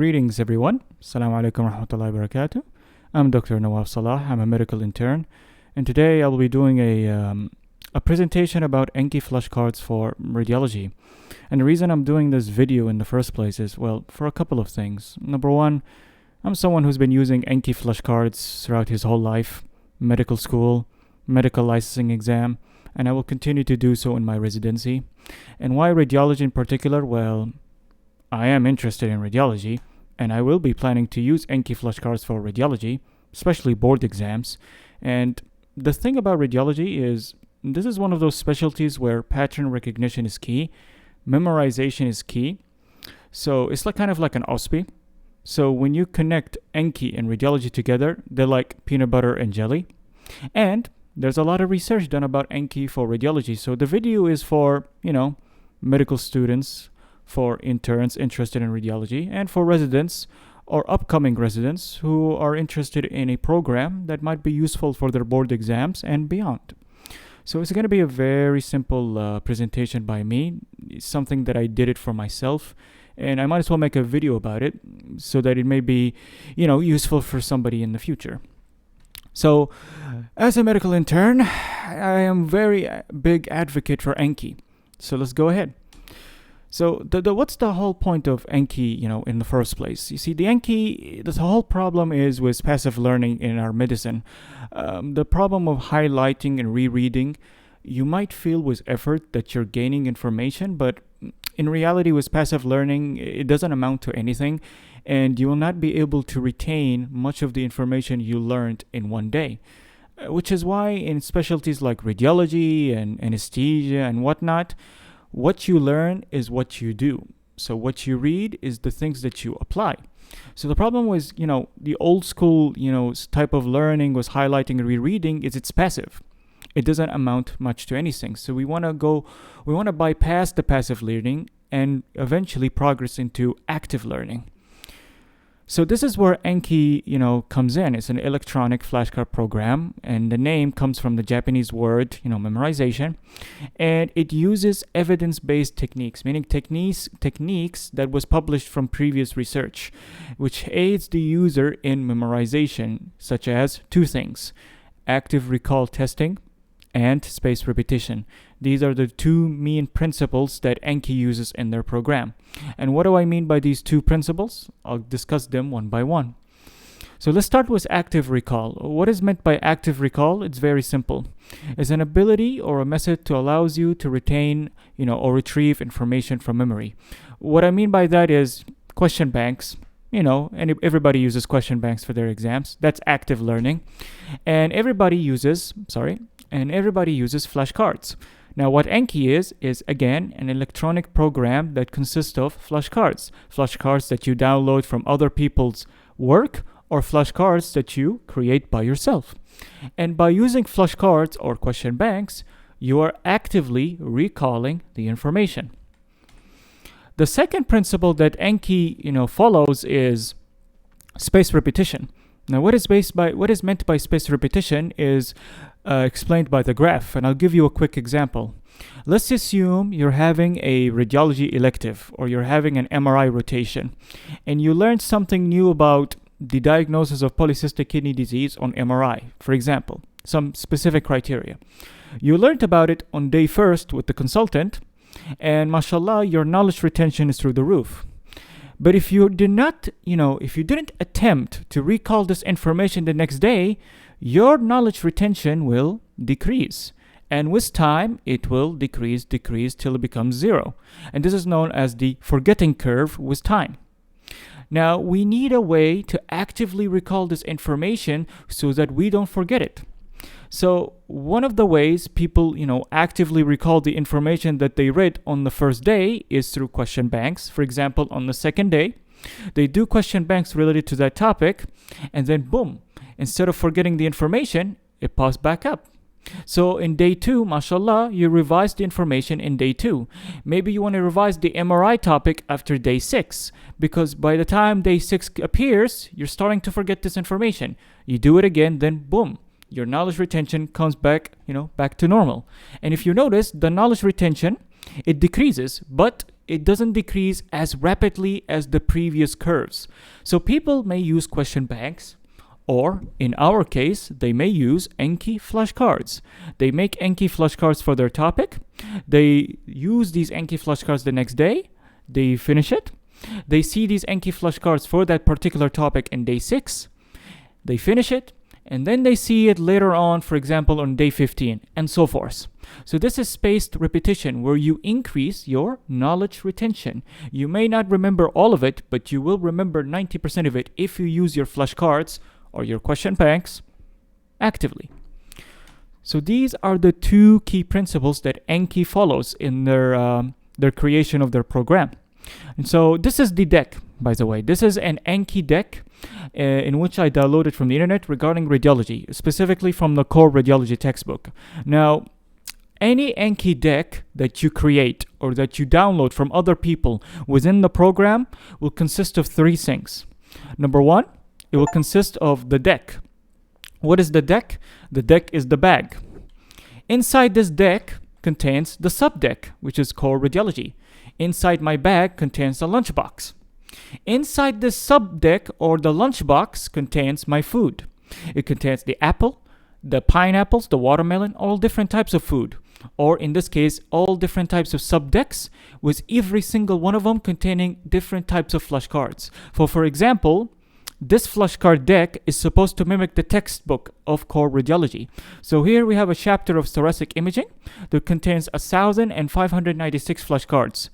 Greetings, everyone. Assalamu alaikum warahmatullahi wabarakatuh. I'm Dr. Nawaf Salah. I'm a medical intern, and today I will be doing a presentation about ANKI Flashcards for radiology. And the reason I'm doing this video in the first place is, well, for a couple of things. Number one, I'm someone who's been using ANKI Flashcards throughout his whole life, medical school, medical licensing exam, and I will continue to do so in my residency. And why radiology in particular? Well, I am interested in radiology, and I will be planning to use ANKI Flashcards for radiology, especially board exams. And the thing about radiology is, this is one of those specialties where pattern recognition is key, memorization is key. So it's kind of like an OSPI. So when you connect ANKI and radiology together, they're like peanut butter and jelly. And there's a lot of research done about ANKI for radiology. So the video is for, medical students, for interns interested in radiology, and for residents or upcoming residents who are interested in a program that might be useful for their board exams and beyond. So it's going to be a very simple presentation by me. It's something that I did it for myself, and I might as well make a video about it so that it may be, useful for somebody in the future. So, as a medical intern, I am very big advocate for ANKI. So let's go ahead. So what's the whole point of ANKI, in the first place? You see, the ANKI, the whole problem is with passive learning in our medicine. The problem of highlighting and rereading, you might feel with effort that you're gaining information, but in reality with passive learning, it doesn't amount to anything, and you will not be able to retain much of the information you learned in one day. Which is why in specialties like radiology and anesthesia and whatnot, what you learn is what you do. So what you read is the things that you apply. So the problem was, the old school, type of learning was highlighting and rereading is it's passive. It doesn't amount much to anything. So we want to bypass the passive learning and eventually progress into active learning. So this is where ANKI, comes in. It's an electronic flashcard program, and the name comes from the Japanese word, memorization, and it uses evidence-based techniques, meaning techniques that was published from previous research, which aids the user in memorization, such as two things: active recall testing and spaced repetition. These are the two main principles that ANKI uses in their program. And what do I mean by these two principles? I'll discuss them one by one. So let's start with active recall. What is meant by active recall? It's very simple. It's an ability or a method to allows you to retain, or retrieve information from memory. What I mean by that is question banks. And everybody uses question banks for their exams. That's active learning. And everybody uses flashcards. Now, what ANKI is again an electronic program that consists of flashcards that you download from other people's work or flashcards that you create by yourself. And by using flashcards or question banks, you are actively recalling the information. The second principle that ANKI, follows is spaced repetition. Now, what is meant by spaced repetition is explained by the graph, and I'll give you a quick example. Let's assume you're having a radiology elective or you're having an MRI rotation, and you learned something new about the diagnosis of polycystic kidney disease on MRI, for example, some specific criteria. You learned about it on day first with the consultant, and mashallah, your knowledge retention is through the roof. But if you didn't attempt to recall this information the next day, your knowledge retention will decrease. And with time, it will decrease till it becomes zero. And this is known as the forgetting curve with time. Now, we need a way to actively recall this information so that we don't forget it. So one of the ways people, actively recall the information that they read on the first day is through question banks. For example, on the second day, they do question banks related to that topic, and then boom, instead of forgetting the information, it pops back up. So in day 2, mashallah, you revise the information in day 2. Maybe you want to revise the MRI topic after day 6, because by the time day 6 appears, you're starting to forget this information. You do it again, then boom, your knowledge retention comes back, back to normal. And if you notice, the knowledge retention, it decreases, but it doesn't decrease as rapidly as the previous curves. So people may use question banks, or in our case, they may use ANKI flashcards. They make ANKI flashcards for their topic. They use these ANKI flashcards the next day. They finish it. They see these ANKI flashcards for that particular topic in day 6. They finish it. And then they see it later on, for example, on day 15, and so forth. So this is spaced repetition, where you increase your knowledge retention. You may not remember all of it, but you will remember 90% of it if you use your flashcards or your question banks actively. So these are the 2 key principles that ANKI follows in their creation of their program. And so this is the deck, by the way. This is an ANKI deck in which I downloaded from the internet regarding radiology, specifically from the core radiology textbook. Now, any ANKI deck that you create or that you download from other people within the program will consist of 3 things. Number 1, it will consist of the deck. What is the deck? The deck is the bag. Inside this deck contains the subdeck, which is core radiology. Inside my bag contains a lunchbox. Inside this subdeck or the lunchbox contains my food. It contains the apple, the pineapples, the watermelon, all different types of food. Or in this case, all different types of subdecks, with every single one of them containing different types of flashcards. For example, this flashcard deck is supposed to mimic the textbook of core radiology. So here we have a chapter of thoracic imaging that contains 1,596 flashcards.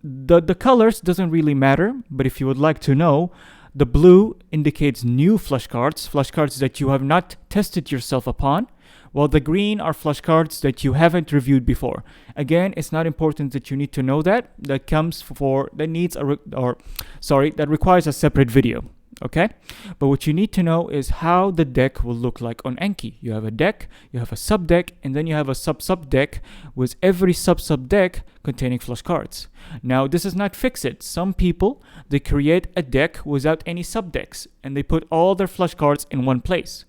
The colors doesn't really matter, but if you would like to know, the blue indicates new flashcards that you have not tested yourself upon, while the green are flashcards that you haven't reviewed before. Again, it's not important that you need to know that. That requires a separate video. Okay, but what you need to know is how the deck will look like on ANKI. You have a deck, you have a subdeck, and then you have a sub-subdeck with every sub-subdeck containing flashcards. Now, this is not fixed. Some people, they create a deck without any subdecks, and they put all their flashcards in one place.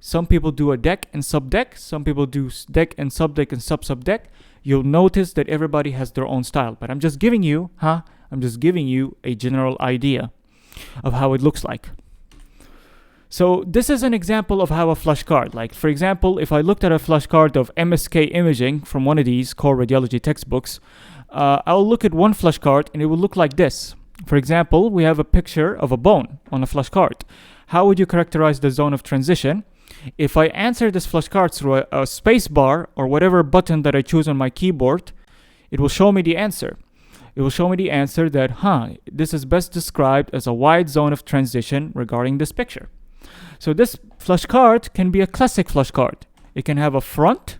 Some people do a deck and subdeck. Some people do deck and subdeck and sub-subdeck. You'll notice that everybody has their own style, but I'm just giving you a general idea of how it looks like. So this is an example of how a flashcard, like for example, if I looked at a flashcard of MSK imaging from one of these core radiology textbooks, I'll look at one flashcard and it will look like this. For example, we have a picture of a bone on a flashcard. How would you characterize the zone of transition? If I answer this flashcard through a space bar or whatever button that I choose on my keyboard, it will show me the answer. It will show me the answer that, this is best described as a wide zone of transition regarding this picture. So this flashcard can be a classic flashcard. It can have a front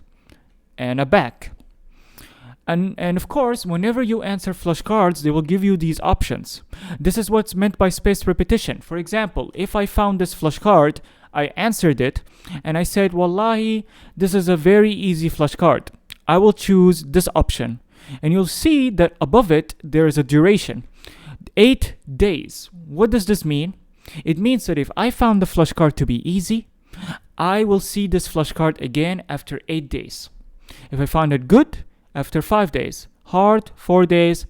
and a back. And of course, whenever you answer flashcards, they will give you these options. This is what's meant by spaced repetition. For example, if I found this flashcard, I answered it, and I said, Wallahi, this is a very easy flashcard. I will choose this option. And you'll see that above it, there is a duration. 8 days. What does this mean? It means that if I found the flashcard to be easy, I will see this flashcard again after 8 days. If I found it good, after 5 days. Hard, 4 days.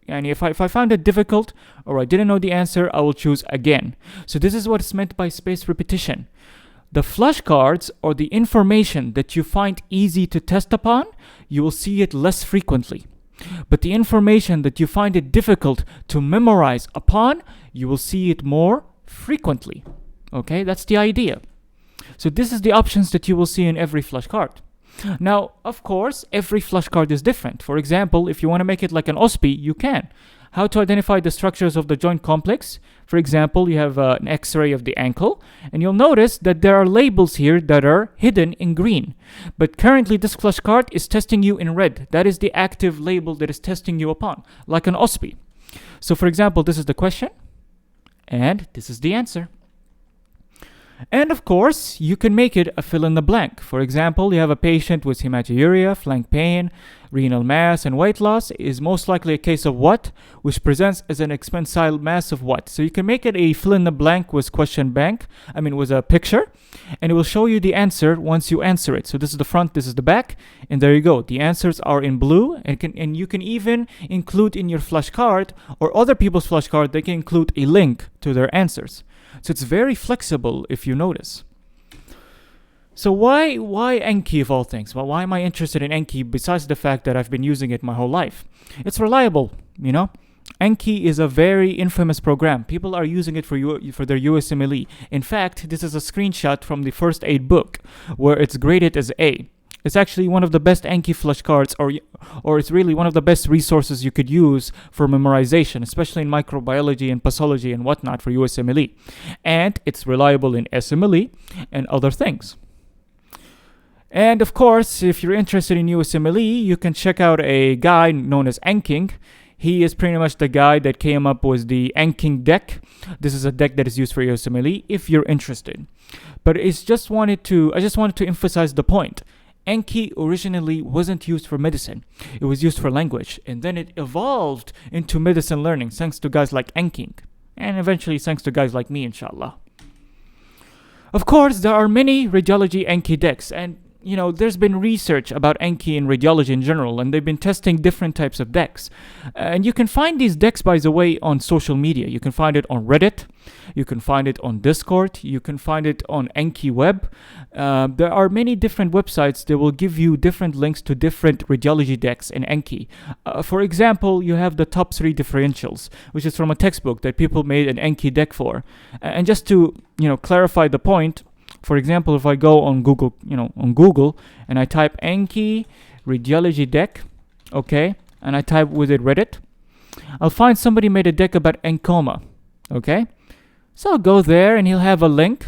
And if I found it difficult or I didn't know the answer, I will choose again. So this is what is meant by spaced repetition. The flashcards or the information that you find easy to test upon, you will see it less frequently. But the information that you find it difficult to memorize upon, you will see it more frequently. Okay, that's the idea. So this is the options that you will see in every flashcard. Now, of course, every flashcard is different. For example, if you want to make it like an OSPI, you can. How to identify the structures of the joint complex. For example, you have an X-ray of the ankle, and you'll notice that there are labels here that are hidden in green. But currently, this flashcard is testing you in red. That is the active label that is testing you upon, like an OSPI. So for example, this is the question, and this is the answer. And of course, you can make it a fill in the blank. For example, you have a patient with hematuria, flank pain, renal mass, and weight loss is most likely a case of what, which presents as an expansile mass of what. So you can make it a fill in the blank with with a picture, and it will show you the answer once you answer it. So this is the front, this is the back, and there you go. The answers are in blue, and you can even include in your flashcard or other people's flashcard, they can include a link to their answers. So it's very flexible if you notice. So why ANKI of all things? Well, why am I interested in ANKI besides the fact that I've been using it my whole life? It's reliable, ANKI is a very infamous program. People are using it for their USMLE. In fact, this is a screenshot from the first aid book where it's graded as A. It's actually one of the best ANKI flashcards, or it's really one of the best resources you could use for memorization, especially in microbiology and pathology and whatnot for USMLE. And it's reliable in SMLE and other things. And of course, if you're interested in USMLE, you can check out a guy known as ANKing. He is pretty much the guy that came up with the ANKing deck. This is a deck that is used for USMLE if you're interested. But I just wanted to emphasize the point. ANKI originally wasn't used for medicine. It was used for language, and then it evolved into medicine learning thanks to guys like ANKing, and eventually thanks to guys like me, inshallah. Of course, there are many radiology ANKI decks, and there's been research about ANKI in radiology in general, and they've been testing different types of decks. And you can find these decks, by the way, on social media. You can find it on Reddit. You can find it on Discord. You can find it on ANKI Web. There are many different websites that will give you different links to different radiology decks in ANKI. For example, you have the top 3 differentials, which is from a textbook that people made an ANKI deck for. And just to clarify the point, for example, if I go on Google, and I type ANKI radiology deck, okay, and I type with it Reddit, I'll find somebody made a deck about ankoma, okay? So I'll go there and he'll have a link.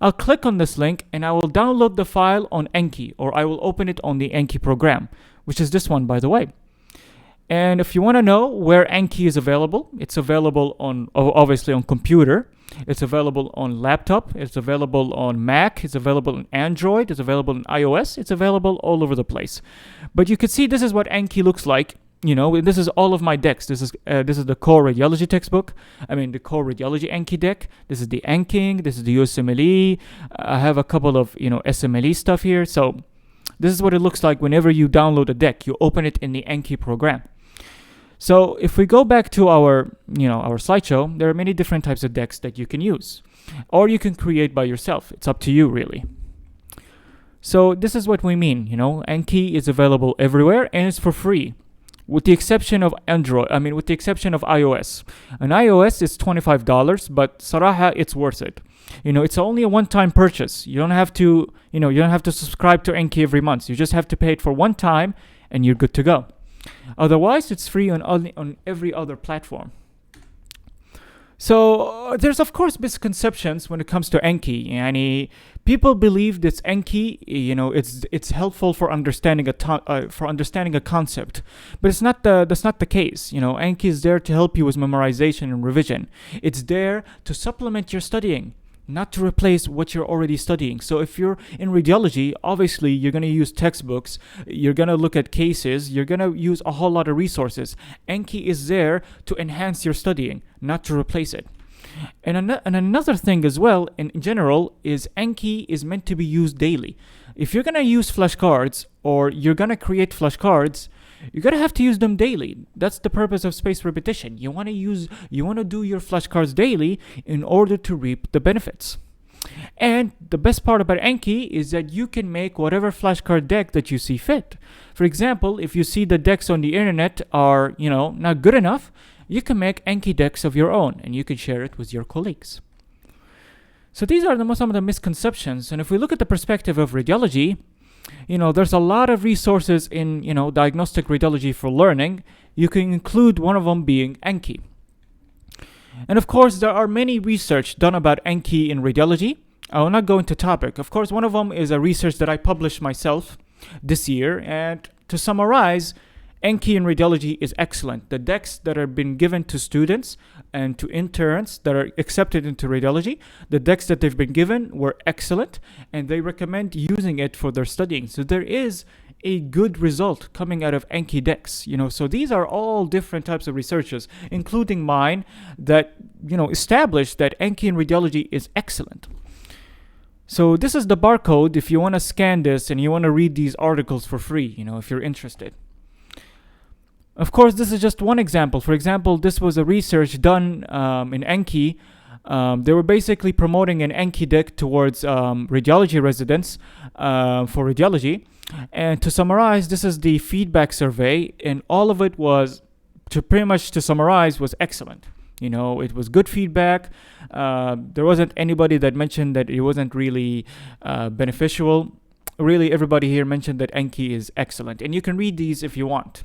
I'll click on this link and I will download the file on ANKI, or I will open it on the ANKI program, which is this one, by the way. And if you want to know where ANKI is available, it's available obviously on computer. It's available on laptop. It's available on Mac. It's available on Android. It's available on iOS. It's available all over the place. But you can see this is what ANKI looks like. This is all of my decks. This is the core radiology textbook. The core radiology ANKI deck. This is the ANKing. This is the USMLE. I have a couple of SMLE stuff here. So this is what it looks like whenever you download a deck. You open it in the ANKI program. So if we go back to our slideshow, there are many different types of decks that you can use, or you can create by yourself. It's up to you, really. So this is what we mean. ANKI is available everywhere and it's for free, with the exception of with the exception of iOS. On iOS, it's $25, but Saraha, it's worth it. It's only a one-time purchase. You don't have to, subscribe to ANKI every month. You just have to pay it for one time, and you're good to go. Otherwise, it's free on every other platform. So there's of course misconceptions when it comes to ANKI. People believe that ANKI, it's helpful for understanding a concept, but that's not the case. ANKI is there to help you with memorization and revision. It's there to supplement your studying, not to replace what you're already studying. So if you're in radiology, obviously you're going to use textbooks, you're going to look at cases, you're going to use a whole lot of resources. ANKI is there to enhance your studying, not to replace it. And another thing as well, in general, is ANKI is meant to be used daily. If you're going to use flashcards, or you're going to create flashcards, you're going to have to use them daily. That's the purpose of spaced repetition. You want to do your flashcards daily in order to reap the benefits. And the best part about ANKI is that you can make whatever flashcard deck that you see fit. For example, if you see the decks on the internet are, not good enough, you can make ANKI decks of your own and you can share it with your colleagues. So these are some of the misconceptions. And if we look at the perspective of radiology, there's a lot of resources in, diagnostic radiology for learning. You can include one of them being ANKI. And of course, there are many research done about ANKI in radiology. I will not go into topic. Of course, one of them is a research that I published myself this year. And to summarize, ANKI in radiology is excellent. The decks that are been given to students and to interns that are accepted into radiology, the decks that they've been given were excellent, and they recommend using it for their studying. So there is a good result coming out of ANKI decks. So these are all different types of researchers, including mine, that established that ANKI in radiology is excellent. So this is the barcode if you want to scan this and you want to read these articles for free, if you're interested. Of course, this is just one example. For example, this was a research done in ANKI. They were basically promoting an ANKI deck towards radiology residents for radiology. And to summarize, this is the feedback survey, and all of it was, to summarize, was excellent. It was good feedback. There wasn't anybody that mentioned that it wasn't really beneficial. Really, everybody here mentioned that ANKI is excellent. And you can read these if you want.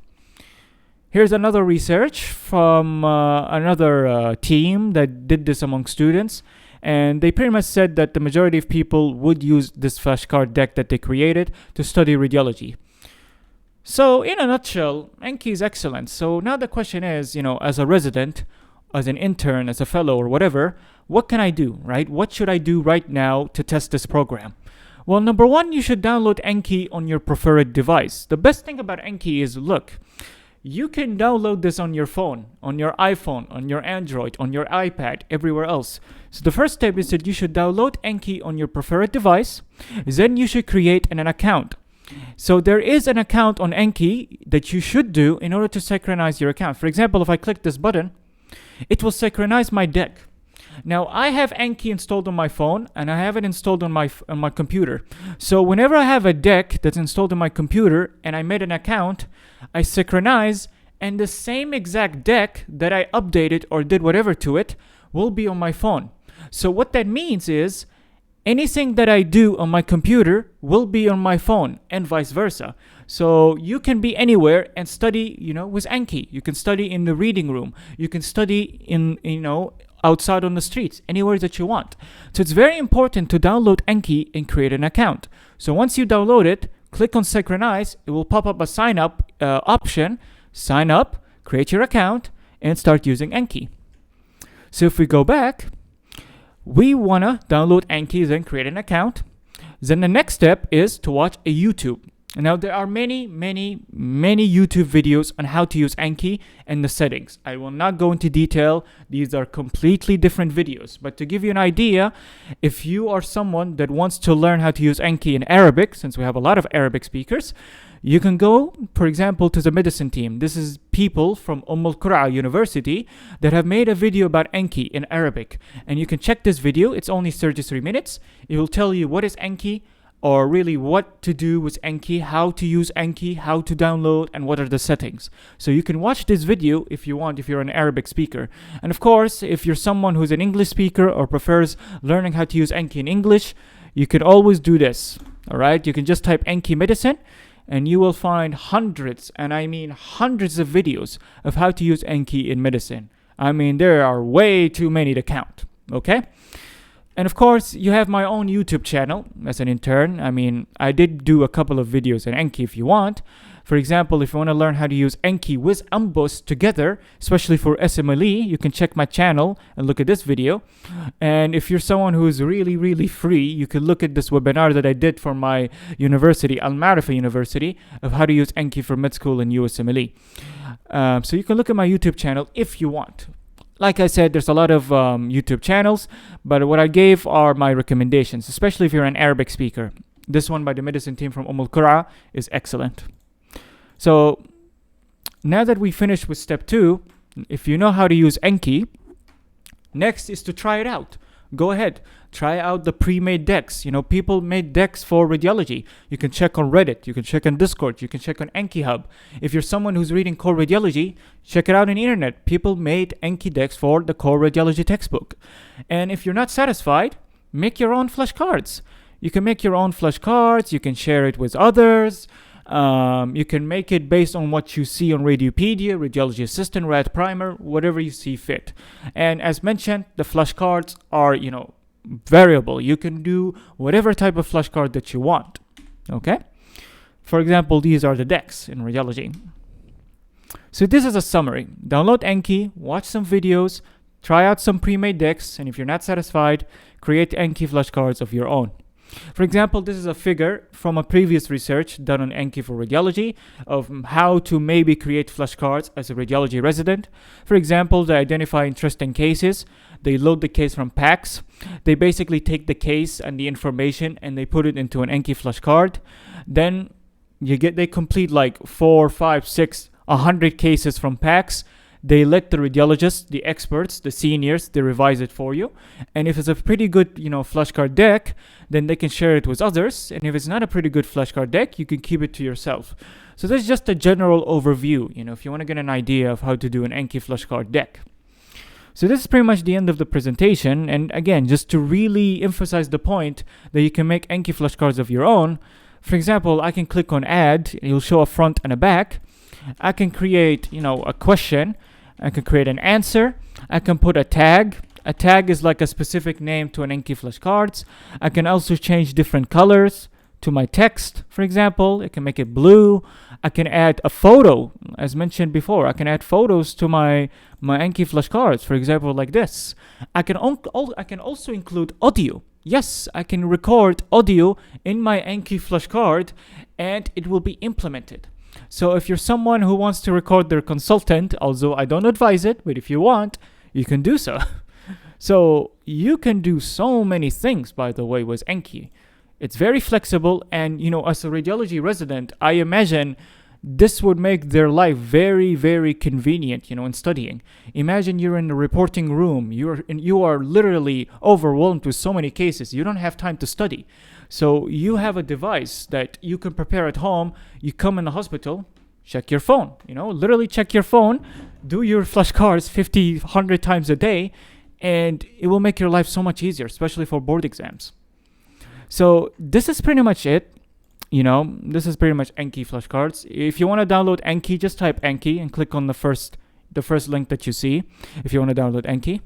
Here's another research from another team that did this among students. And they pretty much said that the majority of people would use this flashcard deck that they created to study radiology. So in a nutshell, ANKI is excellent. So now the question is, as a resident, as an intern, as a fellow, or whatever, what can I do, right? What should I do right now to test this program? Well, number one, you should download ANKI on your preferred device. The best thing about ANKI is, look, you can download this on your phone, on your iPhone, on your Android, on your iPad, everywhere else. So the first step is that you should download ANKI on your preferred device. Then you should create an account. So there is an account on ANKI that you should do in order to synchronize your account. For example, if I click this button, it will synchronize my deck. Now, I have ANKI installed on my phone, and I have it installed on my computer. So whenever I have a deck that's installed on my computer and I made an account, I synchronize, and the same exact deck that I updated or did whatever to it will be on my phone. So what that means is anything that I do on my computer will be on my phone, and vice versa. So you can be anywhere and study, with ANKI. You can study in the reading room. You can study in, outside on the streets, anywhere that you want. So it's very important to download ANKI and create an account. So once you download it, click on Synchronize. It will pop up a sign up option. Sign up, create your account, and start using ANKI. So if we go back, we want to download ANKI, then create an account. Then the next step is to watch a YouTube. Now, there are many YouTube videos on how to use ANKI and the settings. I will not go into detail. These are completely different videos. But to give you an idea, if you are someone that wants to learn how to use ANKI in Arabic, since we have a lot of Arabic speakers, you can go, for example, to the medicine team. This is people from Al University that have made a video about ANKI in Arabic. And you can check this video. It's only 33 minutes. It will tell you what is ANKI, or really what to do with ANKI, how to use ANKI, how to download, and what are the settings. So you can watch this video if you want, if you're an Arabic speaker. And of course, if you're someone who's an English speaker or prefers learning how to use ANKI in English, you can always do this, all right? You can just type ANKI medicine, and you will find hundreds, and I mean hundreds of videos of how to use ANKI in medicine. I mean, there are way too many to count, okay? And of course, you have my own YouTube channel as an intern. I mean, I did do a couple of videos on ANKI if you want. For example, if you want to learn how to use ANKI with AMBOS together, especially for SMLE, you can check my channel and look at this video. And if you're someone who is really free, you can look at this webinar that I did for my university, Al Marifa University, of how to use ANKI for med school and USMLE. So you can look at my YouTube channel if you want. Like I said, there's a lot of YouTube channels, but what I gave are my recommendations, especially if you're an Arabic speaker. This one by the medicine team from Al is excellent. So now that we finished with step 2, if you know how to use ANKI, next is to try it out. Go ahead, try out the pre-made decks. People made decks for radiology. You can check on Reddit, you can check on Discord, you can check on ANKI Hub. If you're someone who's reading core radiology, check it out on the internet. People made ANKI decks for the core radiology textbook. And if you're not satisfied, make your own flashcards. You can make your own flashcards, you can share it with others. You can make it based on what you see on Radiopedia, Radiology Assistant, Rad Primer, whatever you see fit. And as mentioned, the flashcards are, variable. You can do whatever type of flashcard that you want. Okay? For example, these are the decks in radiology. So this is a summary. Download ANKI, watch some videos, try out some pre-made decks, and if you're not satisfied, create ANKI flashcards of your own. For example, this is a figure from a previous research done on ANKI for radiology of how to maybe create flashcards as a radiology resident. For example, they identify interesting cases. They load the case from PACS. They basically take the case and the information and they put it into an ANKI flashcard. Then they complete like 4, 5, 6, 100 cases from PACS. They let the radiologists, the experts, the seniors, they revise it for you. And if it's a pretty good, flashcard deck, then they can share it with others. And if it's not a pretty good flashcard deck, you can keep it to yourself. So that's just a general overview, if you want to get an idea of how to do an ANKI flashcard deck. So this is pretty much the end of the presentation. And again, just to really emphasize the point that you can make ANKI flashcards of your own. For example, I can click on add, and it'll show a front and a back. I can create, a question. I can create an answer. I can put a tag. A tag is like a specific name to an ANKI flashcards. I can also change different colors to my text. For example, I can make it blue. I can add a photo, as mentioned before. I can add photos to my ANKI flashcards. For example, like this. I can also include audio. Yes, I can record audio in my ANKI flashcard, and it will be implemented. So if you're someone who wants to record their consultant, although I don't advise it, but if you want, you can do so. So you can do so many things, by the way, with ANKI. It's very flexible, and as a radiology resident, I imagine this would make their life very, very convenient, in studying. Imagine you're in a reporting room. You are literally overwhelmed with so many cases. You don't have time to study. So you have a device that you can prepare at home. You come in the hospital, check your phone. Literally check your phone, do your flashcards 50, 100 times a day, and it will make your life so much easier, especially for board exams. So this is pretty much it. This is pretty much ANKI flashcards. If you want to download ANKI, just type ANKI and click on the first link that you see if you want to download ANKI.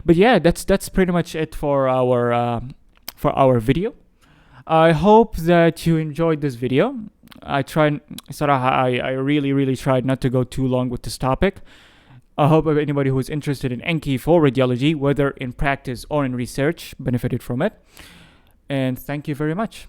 But yeah, that's pretty much it for our video. I hope that you enjoyed this video. I really tried not to go too long with this topic. I hope anybody who is interested in ANKI for radiology, whether in practice or in research, benefited from it. And thank you very much.